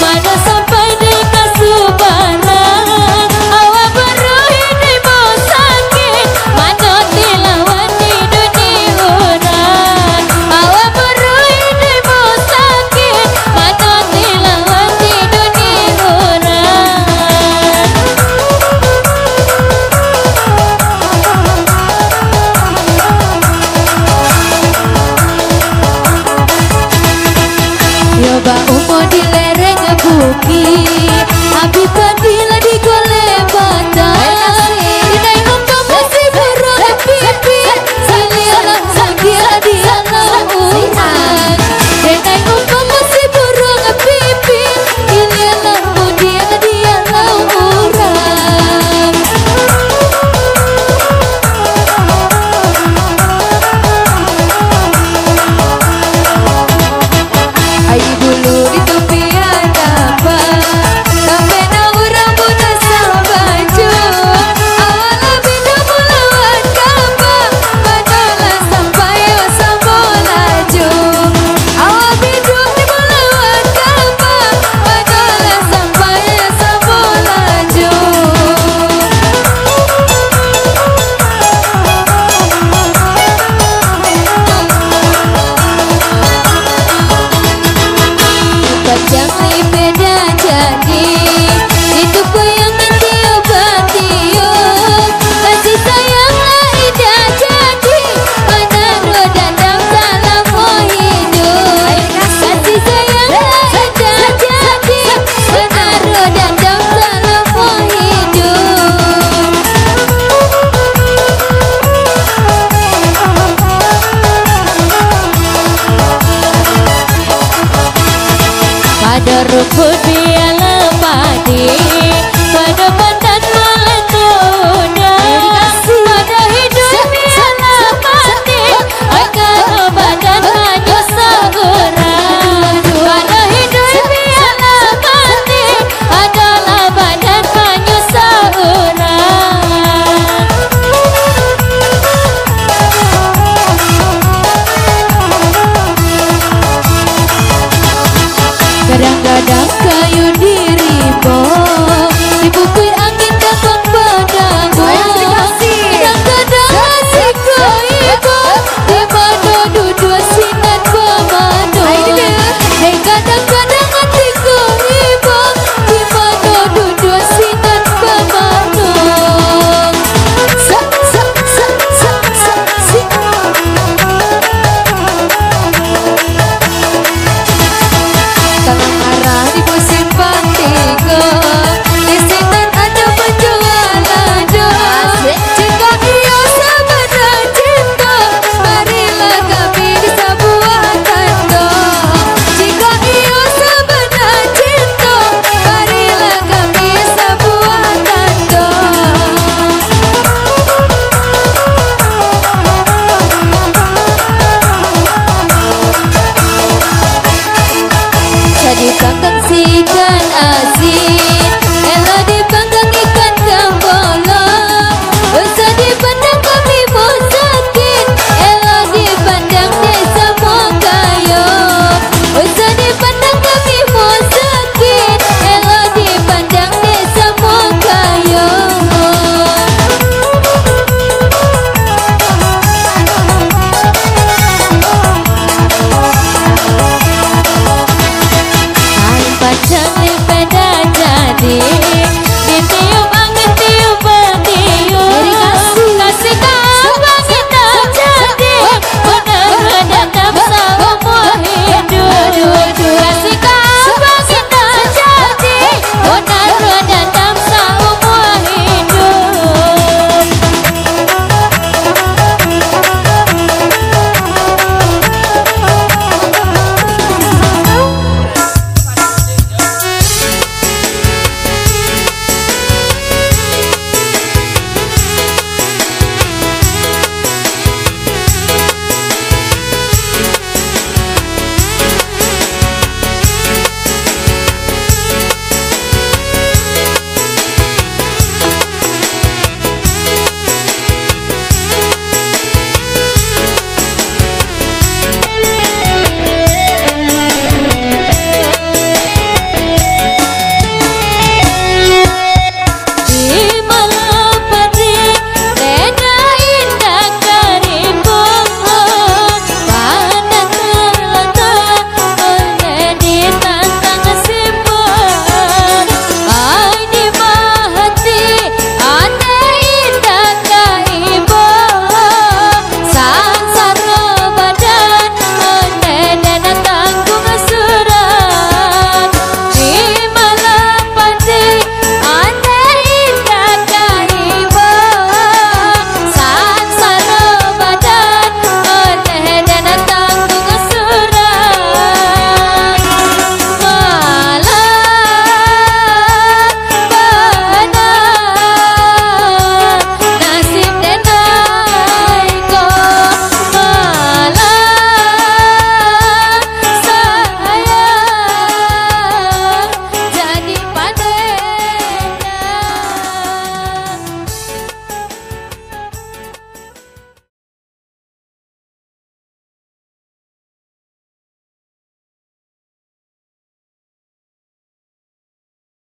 Mana sampai di kasubaran awak baru ini mau sakit. Mana tilawan di dunia orang awak baru ini mau sakit. Mana tilawan di dunia orang. Yoba umo di lereng bukit Habib Fadila di gole batas Dinai muka masih burung pipi Salilah sakila di alam umat Dinai muka masih burung pipi Ililah mudia di alam urat. Ai bulu di tepian apa sampai naurang buta sabaju awal bina melawan kapal padalah sampai wasambol laju awal biduk di melawan kapal padalah sampai wasambol laju. Jangan beda jadi itu bayangan diobati kasih sayanglah ida jadi mana roda dan salam hidup kasih sayanglah ida jadi mana roda dan salam hidup. Pada rumput biala padi